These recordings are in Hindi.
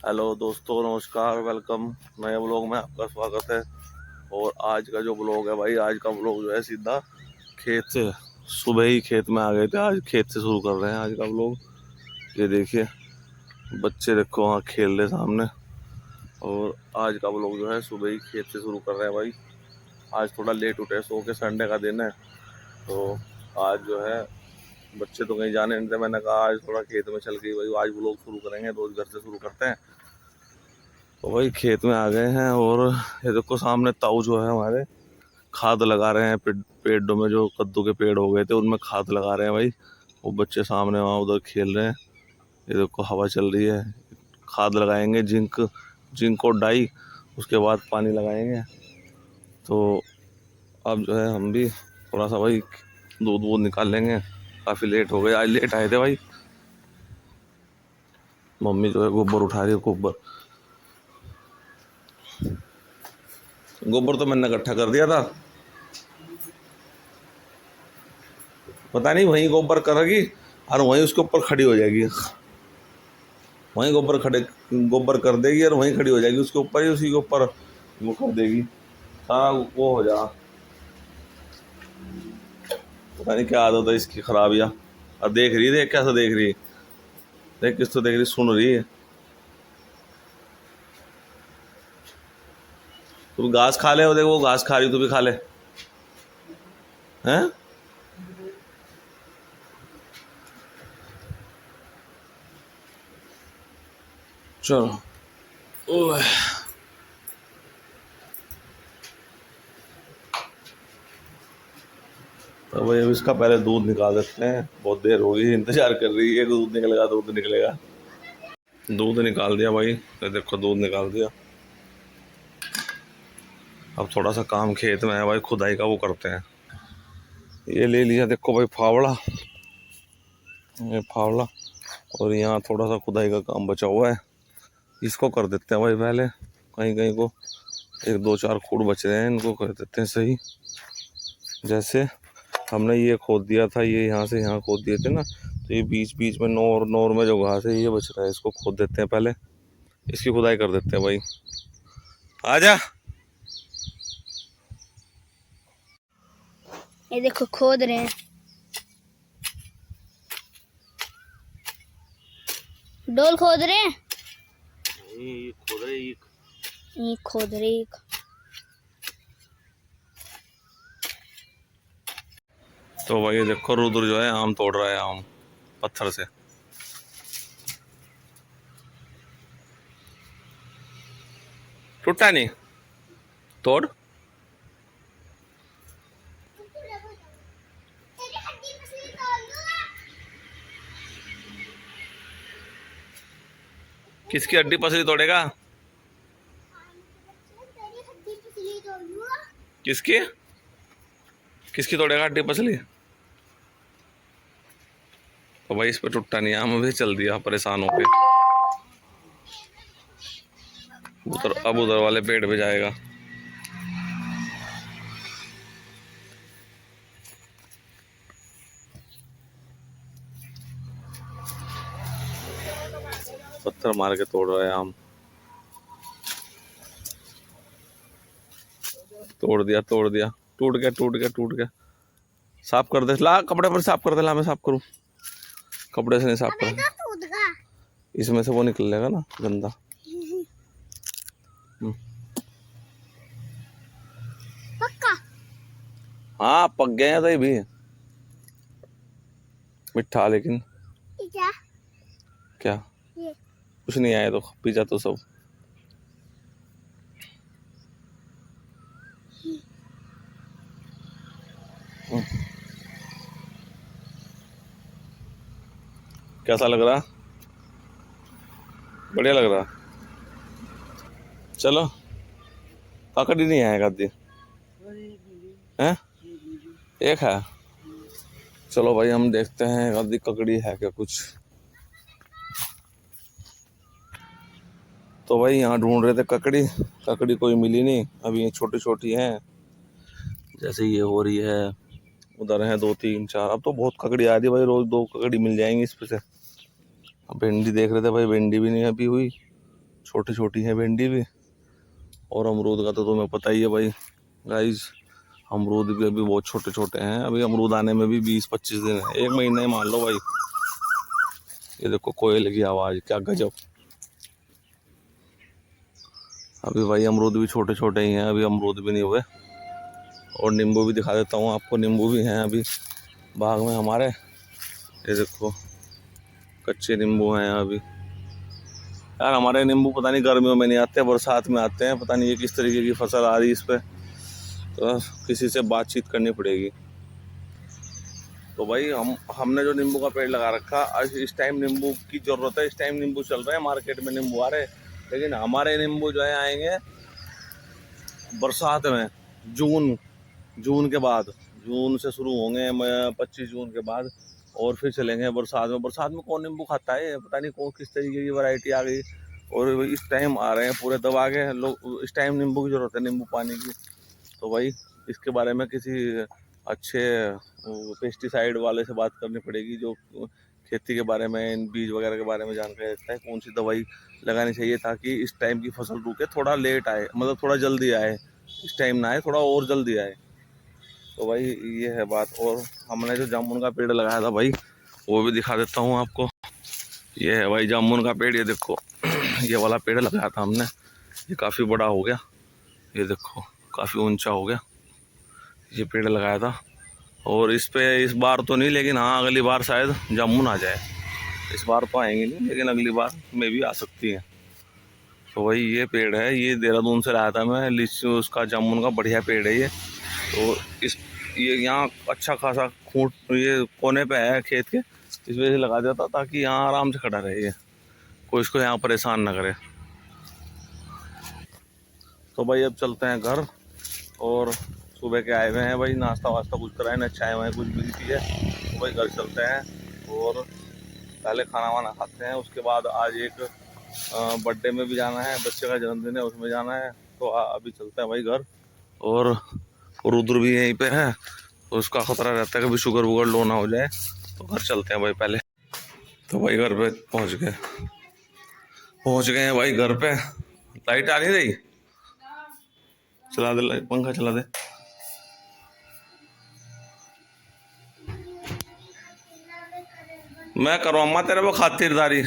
हेलो दोस्तों, नमस्कार, वेलकम। नए ब्लॉग में आपका स्वागत है। और आज का जो ब्लॉग है भाई, आज का ब्लॉग जो है सीधा खेत से, सुबह ही खेत में आ गए थे, आज खेत से शुरू कर रहे हैं आज का ब्लॉग। ये देखिए बच्चे देखो वहाँ खेल रहे सामने। और आज का ब्लॉग जो है सुबह ही खेत से शुरू कर रहे हैं भाई। आज थोड़ा लेट उठे, सो के, संडे का दिन है तो आज जो है बच्चे तो कहीं जाने नहीं थे। मैंने कहा आज थोड़ा खेत में चल गई भाई, आज ब्लॉग शुरू करेंगे, रोज घर से शुरू करते हैं। तो भाई खेत में आ गए हैं और ये देखो सामने ताऊ जो है हमारे खाद लगा रहे हैं। पेड़ों में जो कद्दू के पेड़ हो गए थे उनमें खाद लगा रहे हैं भाई। वो बच्चे सामने वहाँ उधर खेल रहे हैं। ये देखो हवा चल रही है। खाद लगाएंगे, जिंक जिंक और डाई, उसके बाद पानी लगाएंगे। तो अब जो है हम भी थोड़ा सा भाई दूध वूध निकाल लेंगे। काफ़ी लेट हो गए, आज लेट आए थे भाई। मम्मी जो है गोबर उठा रही है। गोबर तो मैंने इकट्ठा कर दिया था, पता नहीं वहीं गोबर करेगी और वहीं उसके ऊपर खड़ी हो जाएगी। वहीं गोबर कर देगी और वहीं खड़ी हो जाएगी उसके ऊपर ही, उसी के ऊपर वो कर देगी सारा। वो हो जा, पता नहीं क्या आदत है इसकी खराबियाँ। और देख रही है, देख कैसा देख रही है, देख किस तो देख रही, सुन रही है। तू घास खा ले, वो देख वो घास खा रही, तू भी खा ले। हैं चलो। ओह, तो भाई अब इसका पहले दूध निकाल देते हैं। बहुत देर हो गई, इंतजार कर रही है, दूध निकलेगा दूध निकलेगा। दूध निकाल दिया भाई, ये देखो दूध निकाल दिया। अब थोड़ा सा काम खेत में है भाई, खुदाई का वो करते हैं। ये ले लिया देखो भाई फावड़ा, ये फावड़ा। और यहाँ थोड़ा सा खुदाई का काम बचा हुआ है, इसको कर देते हैं भाई पहले। कहीं कहीं को एक दो चार खूड़ बच रहे हैं, इनको कर देते हैं सही। जैसे हमने ये खोद दिया था, ये यहाँ से यहाँ खोद दिए थे ना, तो ये बीच बीच में नोर नोर में जो घास है ये बच रहा है, इसको खोद देते हैं पहले, इसकी खुदाई कर देते हैं भाई। आजा। ये देखो खोद रहे हैं, डोल खोद रहे हैं। ये खोद रहे एक। तो भाई ये देखो रुद्र जो है आम तोड़ रहा है, आम पत्थर से। टूटा नहीं, तोड़। किसकी हड्डी पसली तोड़ेगा? किसकी किसकी तोड़ेगा हड्डी पसली? तो भाई इस पे टूटा नहीं, आम भी चल दिया परेशान होके। अब उधर वाले पेड़ पे जाएगा। पत्थर मार के तोड़ रहा है आम। तोड़ दिया, टूट गया। साफ कर दे, ला कपड़े पर साफ कर दे, ला मैं साफ करूं। कपड़े से नहीं साफ कर, इसमें से वो निकलेगा ना गंदा। पक्का? हाँ पक गए हैं तो ये भी मिठा, लेकिन क्या ये। कुछ नहीं आया तो पिज्जा तो सब। कैसा लग रहा? बढ़िया लग रहा। चलो पकड़ ही नहीं आएगा दी हैं, एक है। चलो भाई हम देखते हैं आधी ककड़ी है क्या कुछ। तो भाई यहाँ ढूंढ रहे थे ककड़ी कोई मिली नहीं। अभी ये छोटी छोटी हैं, जैसे ये हो रही है। उधर हैं दो तीन चार, अब तो बहुत ककड़ी आ रही है भाई, रोज दो ककड़ी मिल जाएंगी इस पे से। अब भिंडी देख रहे थे भाई, भिंडी भी नहीं अभी हुई। छोटी छोटी है भिंडी भी। और अमरूद का तो तुम्हें पता ही है भाई गाइस, अमरूद भी अभी बहुत छोटे छोटे हैं। अभी अमरूद आने में भी 20-25 दिन है, 1 महीने मान लो भाई। ये देखो कोयल की आवाज़, क्या गजब। अभी भाई अमरूद भी छोटे छोटे ही हैं, अभी अमरूद भी नहीं हुए। और नींबू भी दिखा देता हूँ आपको, नींबू भी हैं अभी बाग में हमारे। ये देखो कच्चे नींबू हैं अभी। यार हमारे नींबू पता नहीं गर्मियों में नहीं आते, बरसात में आते हैं। पता नहीं ये किस तरीके की फसल आ रही है इस पर, तो किसी से बातचीत करनी पड़ेगी। तो भाई हमने जो नींबू का पेड़ लगा रखा, आज इस टाइम नींबू की ज़रूरत है। इस टाइम नींबू चल रहे हैं, मार्केट में नींबू आ रहे हैं। लेकिन हमारे नींबू जो है आएंगे बरसात में, जून के बाद। जून से शुरू होंगे 25 जून के बाद, और फिर चलेंगे बरसात में। बरसात में कौन नींबू खाता है, पता नहीं कौन किस तरीके की वैरायटी आ गई। और इस टाइम आ रहे हैं पूरे दबा के लोग। इस टाइम नींबू की ज़रूरत है, नींबू पानी की। तो भाई इसके बारे में किसी अच्छे पेस्टिसाइड वाले से बात करनी पड़ेगी, जो खेती के बारे में, इन बीज वगैरह के बारे में जानकारी रखता है। कौन सी दवाई लगानी चाहिए ताकि इस टाइम की फसल रुके, थोड़ा लेट आए, मतलब थोड़ा जल्दी आए, इस टाइम ना आए, थोड़ा और जल्दी आए। तो भाई ये है बात। और हमने जो जामुन का पेड़ लगाया था भाई, वो भी दिखा देता हूँ आपको। ये है भाई जामुन का पेड़, ये देखो ये वाला पेड़ लगाया था हमने, ये काफ़ी बड़ा हो गया। ये देखो काफ़ी ऊंचा हो गया, ये पेड़ लगाया था। और इस पे इस बार तो नहीं, लेकिन हाँ अगली बार शायद जामुन आ जाए। इस बार तो आएंगे नहीं, लेकिन अगली बार में भी आ सकती है। तो भाई ये पेड़ है, ये देहरादून से लाया था मैं, लीची उसका, जामुन का बढ़िया पेड़ है ये। तो इस ये यहाँ अच्छा खासा खूंट ये कोने पे है खेत के, इस वजह से लगा दिया था ताकि यहाँ आराम से खड़ा रहे, ये कोई इसको यहाँ परेशान ना करे। तो भाई अब चलते हैं घर। और सुबह के आए हुए हैं भाई, नाश्ता वास्ता कुछ कराए ना, चाय वाय कुछ भी पी है। तो भाई घर चलते हैं और पहले खाना वाना खाते हैं। उसके बाद आज एक बर्थडे में भी जाना है, बच्चे का जन्मदिन है, उसमें जाना है। तो अभी चलते हैं भाई घर। और रुद्र भी यहीं पे है, तो उसका खतरा रहता है कभी शुगर वुगर लो ना हो जाए। तो घर चलते हैं भाई पहले। तो भाई घर पे पहुंच गए हैं भाई घर पे। लाइट आ नहीं रही, चला दे लाइट, पंखा चला दे। मैं करो अम्मा तेरे वो खातिरदारी।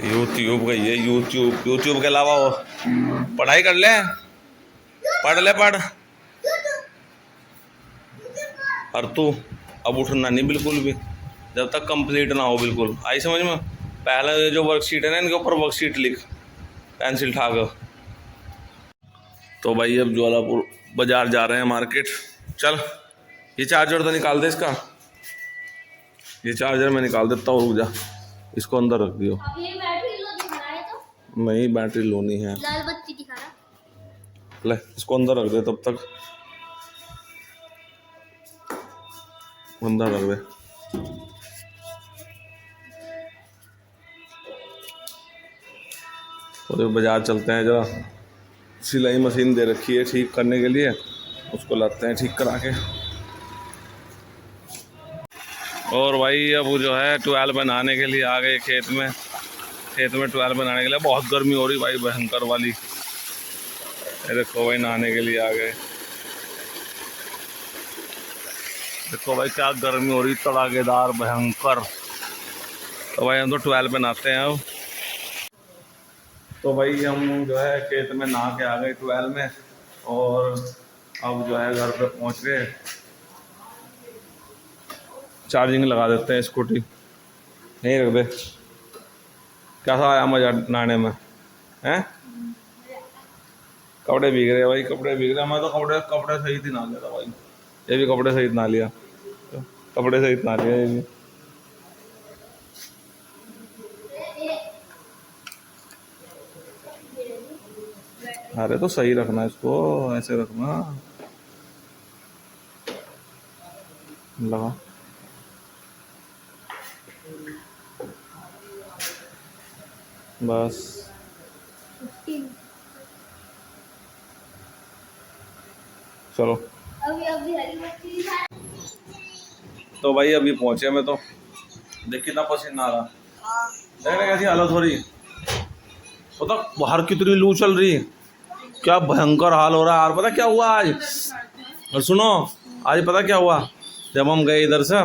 यूट्यूब गई है, यूट्यूब के अलावा वो पढ़ाई कर ले, पढ़ ले पढ़। और तू अब उठना नहीं बिल्कुल भी, जब तक कंप्लीट ना हो। बिल्कुल आई समझ में। पहले जो वर्कशीट है ना, इनके ऊपर वर्कशीट लिख, पेंसिल उठा कर। तो भाई अब ज्वालापुर बाजार जा रहे हैं, मार्केट। चल ये चार्जर तो निकाल दे इसका, ये चार्जर मैं निकाल देता हूँ, रुक जा। इसको अंदर रख दियो। नहीं बैटरी लोनी है, लाल बत्ती दिखा रहा। ले इसको अंदर रख दे, तब तक अंदर रख दे। तो बाजार चलते हैं जरा, सिलाई मशीन दे रखी है ठीक करने के लिए, उसको लाते हैं ठीक करा के। और भाई अब जो है 12 बनाने के लिए आ गए खेत में। खेत में 12 बनाने के लिए बहुत गर्मी हो रही भाई, भयंकर वाली। ये देखो भाई नहाने के लिए आ गए। देखो भाई क्या गर्मी हो रही, तड़ाकेदार भयंकर। तो भाई हम तो 12 पे नहाते हैं अब। तो भाई हम जो है खेत में नहा के आ गए 12 में, और अब जो है घर पे पहुंच गए। चार्जिंग लगा देते हैं स्कूटी, नहीं रख दे। कैसा आया मजा नहाने में, हैं? कपड़े भीग रहे भाई, कपड़े भीग रहे। मैं तो कपड़े सहित ही नहा लिया था भाई, ये भी कपड़े सहित नहा लिया, कपड़े सहित नहा लिया ये भी। अरे तो सही रखना इसको, ऐसे रखना लगा। बस चलो। अभी हरी बत्ती तो भाई अभी पहुंचे मैं तो देख कितना पसीना आ रहा, देखने कैसी हालत हो रही, पता बाहर कितनी लू चल रही, क्या भयंकर हाल हो रहा है यार। पता क्या हुआ आज, और सुनो आज पता क्या हुआ, जब हम गए इधर से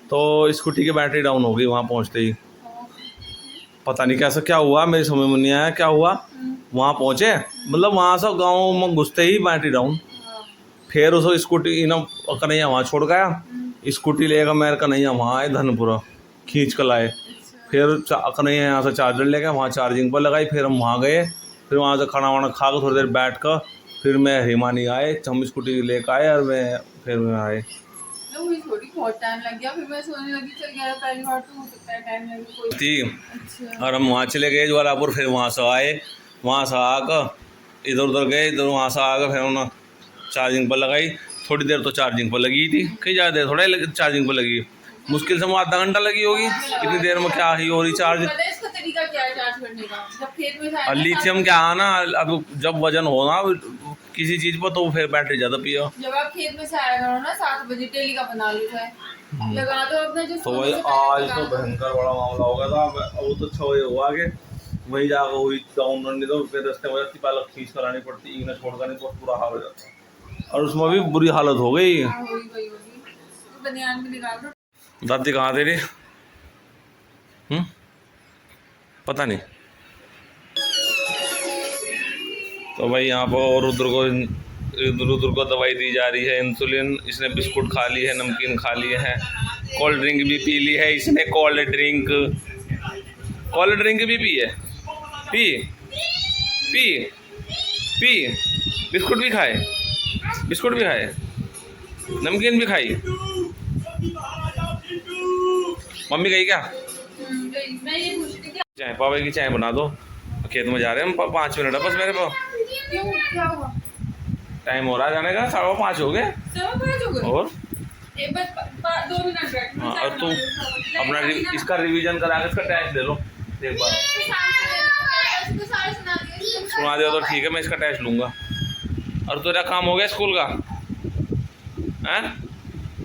तो स्कूटी की बैटरी डाउन हो गई वहाँ पहुँचते ही। पता नहीं कैसा क्या हुआ, मेरी समझ में नहीं आया क्या हुआ। वहाँ पहुँचे मतलब वहाँ से गाँव में घुसते ही बैटरी डाउन। फिर उस स्कूटी ना कन्हैया वहाँ छोड़ गया, स्कूटी लेकर मेरे कन्हैया वहाँ आए धनपुरा खींच कर लाए। फिर कन्हैया यहाँ से चार्जर लेके वहाँ चार्जिंग पर लगाई, फिर हम वहाँ गए, फिर वहाँ से खाना वाना खा कर थोड़ी देर बैठ कर फिर मैं हिमानी आए, हम स्कूटी लेकर आए और फिर मैं आए। बहुत टाइम लग गया, फिर मैं सोने लगी, चल गया पहली बार तो हो सकता है टाइम लगे कोई। थी अच्छा। और हम वहाँ चले गए ज्वालापुर, फिर वहाँ से आए, वहाँ से आकर इधर उधर गए, इधर वहाँ से आकर फिर उन्होंने चार्जिंग पर लगाई, थोड़ी देर तो चार्जिंग पर लगी थी, कहीं ज़्यादा देर थोड़ा ही चार्जिंग पर लगी, मुश्किल से वो आधा घंटा लगी होगी, इतनी देर में क्या ही हो रही चार्ज। पता है इसका तरीका क्या है चार्ज करने का, जब खेत में जाए और लिथियम क्या है ना, अब जब वजन हो ना किसी चीज़ पर तो फिर बैटरी ज़्यादा पियो। जब आप खेत में से आया करो ना 7 बजे, डेली का बना लो चाहे, लगा दो अपना जो तो वही आज तो भयंकर बड़ा मामला हो गया था। वो तो 6 बजे हुआ कि वही जाकर हुई डाउन, नहीं तो फिर रास्ते में जाती पहले खींच करानी पड़ती, इन्हें छोड़ कर नहीं बहुत बुरा हाल हो जाता, और उसमें भी बुरी हालत हो गई। होगी तो बनियान में निकाल दो। दादी कहाँ तेरी? पता नहीं। तो भाई यहाँ पर रुद्र को दवाई दी जा रही है, इंसुलिन, इसने बिस्कुट खा ली है, नमकीन खा लिए है, कोल्ड ड्रिंक भी पी ली है इसने, कोल्ड ड्रिंक भी पी है, पी पी पी बिस्कुट भी खाए, नमकीन भी खाई। मम्मी गई क्या? मैं ये पूछ रही थी चाय पापा की चाय बना दो, खेत में जा रहे हैं हम, 5 मिनट है बस मेरे पास, क्यों, क्या हुआ? टाइम हो रहा है जाने का, 5:15 हो गए। 5:15 हो गए? और एक बस 2 मिनट बैठ। हाँ, और तू अपना इसका रिवीजन करा के इसका टेस्ट ले लो एक बार, सुना दिया तो ठीक है, मैं इसका टेस्ट लूँगा। और तेरा काम हो गया स्कूल का? हैं?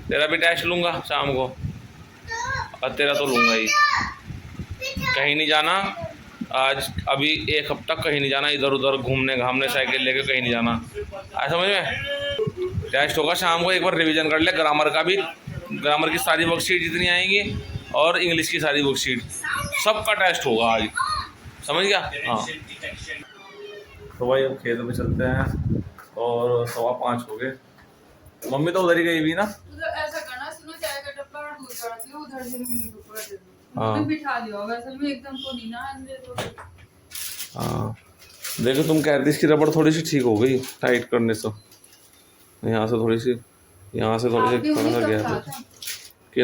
तेरा भी टेस्ट लूँगा शाम को, और तेरा तो लूँगा ही। कहीं नहीं जाना आज, अभी 1 हफ्ता कहीं नहीं जाना, इधर उधर घूमने घामने साइकिल लेके कहीं नहीं जाना, आया समझ में? टेस्ट होगा शाम को, एक बार रिवीजन कर ले, ग्रामर का भी, ग्रामर की सारी वर्कशीट जितनी आएंगी और इंग्लिश की सारी वर्कशीट, सबका टेस्ट होगा आज, समझ गया? हाँ तो भाई अब खेत में चलते हैं, और 5:15 हो गए। मम्मी तो उधर ही गई हुई ना। ऐसा करना, सुनो चाय का डब्बा और दूध का रखियो उधर से, हाँ। मैं बिठा दिया होगा असल में, एकदम तो नहीं ना अंदर तो। हाँ देखो, तुम कह रही थी इसकी रबड़ थोड़ी सी ठीक हो गई टाइट करने से, यहाँ से थोड़ी सी थोड़ा सा गया था कि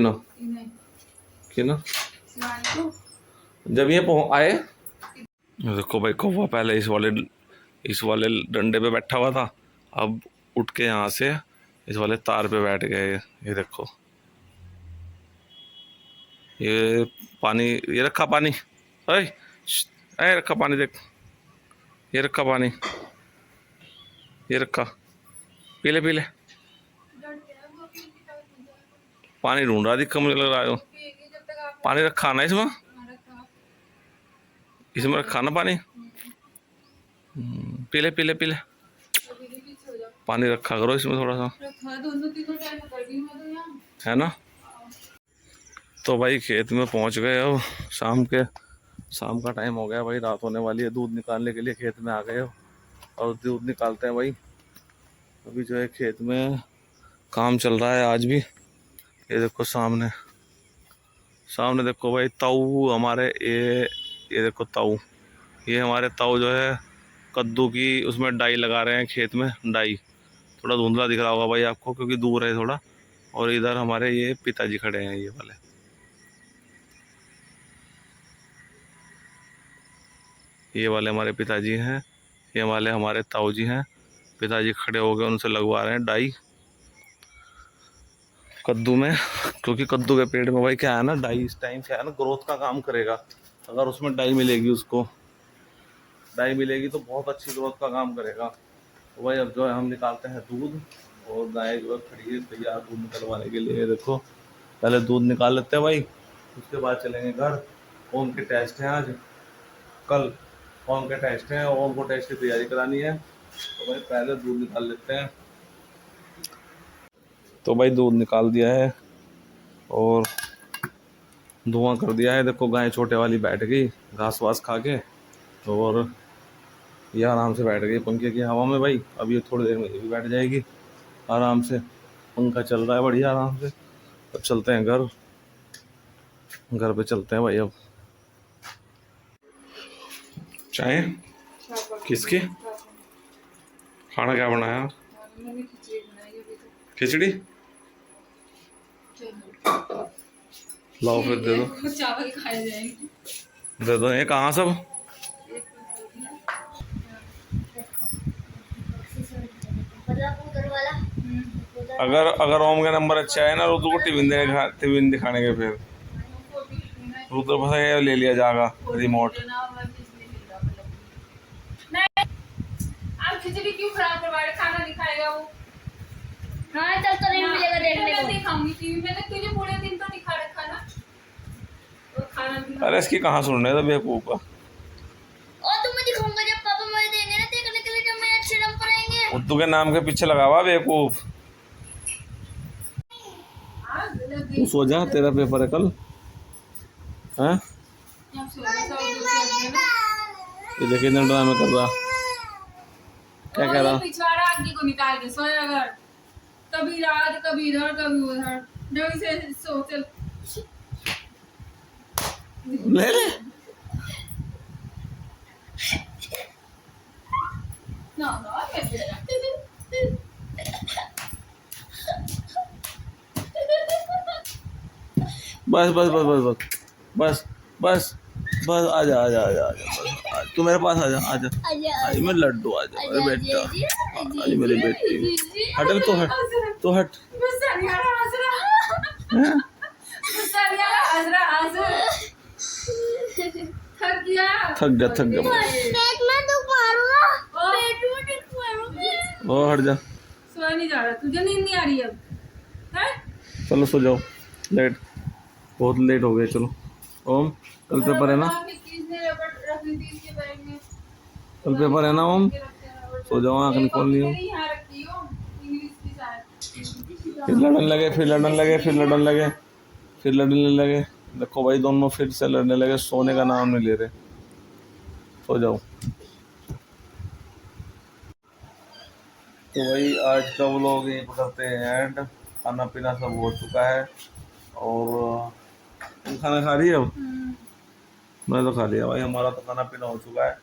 ना जब ये आए। देखो भाई कौवा पहले इस वाले डंडे पे बैठा हुआ था, अब उठ के यहाँ से इस वाले तार पे बैठ गए। ये देखो, ये पानी, ये रखा पानी, अरे रखा पानी, देख ये रखा पानी, ये रखा, पी ले पानी ढूंढ रहा, दिक्कत मुझे लग रहा है। पानी रखा ना इसमें रखा ना पानी, पी ले पानी रखा करो इसमें थोड़ा सा, है ना। तो भाई खेत में पहुंच गए, अब शाम का टाइम हो गया भाई, रात होने वाली है। दूध निकालने के लिए खेत में आ गए हो, और दूध निकालते हैं भाई। अभी जो है खेत में काम चल रहा है आज भी। ये देखो सामने देखो भाई ताऊ हमारे, ये देखो ताऊ, ये हमारे ताऊ जो है कद्दू की उसमें डाई लगा रहे हैं खेत में। डाई थोड़ा धुंधला दिख रहा होगा भाई आपको क्योंकि दूर है थोड़ा। और इधर हमारे ये पिताजी खड़े हैं, ये वाले, हमारे पिताजी हैं, ये वाले हमारे ताऊ जी हैं। पिताजी खड़े हो गए, उनसे लगवा रहे हैं डाई कद्दू में, क्योंकि कद्दू के पेड़ में भाई क्या है ना, डाई इस टाइम क्या है ना, ग्रोथ का काम करेगा। अगर उसमें डाई मिलेगी, उसको डाई मिलेगी तो बहुत अच्छी ग्रोथ का काम करेगा। तो भाई अब जो है हम निकालते हैं दूध, और गाय जो है खड़ी है तैयार दूध निकलवाने के लिए। देखो पहले दूध निकाल लेते हैं भाई, उसके बाद चलेंगे घर। ओम के टेस्ट हैं आज, कल ओम के टेस्ट हैं, ओम को टेस्ट की तैयारी करानी है, तो भाई पहले दूध निकाल लेते हैं। तो भाई दूध निकाल दिया है और धुआं कर दिया है। देखो गाय छोटे वाली बैठ गई घास वास खा के, और ये आराम से बैठ गई पंखे की हवा में भाई। अब ये थोड़ी देर में ये भी बैठ जाएगी आराम से, पंखा चल रहा है बढ़िया आराम से। अब चलते हैं घर, घर पे चलते हैं भाई। अब चाय किसकी, खाना क्या बनाया? मैंने खिचड़ी बनाई है अभी तो। खिचड़ी चलो लाओ फिर दे दो, चावल खाए जाएंगे। दे दो। ये कहाँ सब? उधर वाला अगर अगर ओम का नंबर अच्छा है ना, रुद्र को टिफिन दिखाने के, फिर रुद्र बस ये ले लिया जाएगा रिमोट। आप खिचड़ी क्यों खराब करवाए, खाना दिखाएगा वो। हाँ चल तो नहीं मिलेगा देखने मैं को। दिखाऊंगी टीवी, मैंने तुझे पूरे दिन तो दिखा रखा ना। और खाना भी अरे इसकी कहाँ सुन रहे थे बेवकूफ का। और तुम्हें दिखाऊंगा जब पापा मुझे देंगे ना देखने के लिए, जब मेरे अच्छे नंबर आएंगे। उद्दू के नाम के पीछे लगा हुआ बेवकूफ। तू सो जा, तेरा पेपर है कल। हैं ये देखिए इतना ड्रामा कर रहा, क्या कह रहा? पिछवाड़ा आदमी को निकाल के सोया अगर, कभी रात कभी इधर कभी उधर, ढंग से सो। चल ले ले ना ना बस बस बस बस बस बस बस बस आजा आजा आजा आजा बस, तू मेरे पास आजा आजा आज मेरे लड्डू आजा मेरे बेटा, आज मेरी बेटी। हट तो हट तो हट। गुस्सा नहीं आ रहा, हंस रहा। हैं? गुस्सा नहीं आ रहा, हंस रहा, हंस। थक गया थक गया पेट में दुख मारूंगा, पेट में दुख मारूंगा। ओ हट जा, सोया नहीं जा रहा, तुझे नींद नहीं आ रही अब हैं? चलो सो जाओ, लेट बहुत लेट हो गए। चलो ओम कल पेपर है ना, किसने रबड़ रखी थी इसके बैग में? कल पेपर है ना ओम, सो जाओ आँख नहीं खोलनी हो। यहाँ रखी हो इंग्लिश की शायद। फिर लड़ने लगे फिर लड़ने लगे फिर लड़ने लगे फिर लड़ने लगे। देखो भाई दोनों फिर से लड़ने लगे, सोने का नाम नहीं ले रहे। सो जाओ। तो भाई आज का व्लॉग यहीं पर करते हैं एंड। खाना पीना सब हो चुका है, और तुम खाना खा रही हो? मैं तो खा लिया भाई, हमारा तो खाना पीना हो चुका है।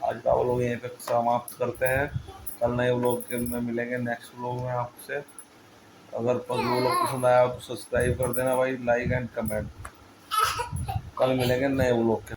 आज का व्लॉग यहीं पे समाप्त करते हैं। कल नए व्लॉग के में मिलेंगे, नेक्स्ट व्लॉग में आपसे। अगर व्लॉग पसंद आया तो सब्सक्राइब कर देना भाई, लाइक एंड कमेंट। कल मिलेंगे नए व्लॉग के।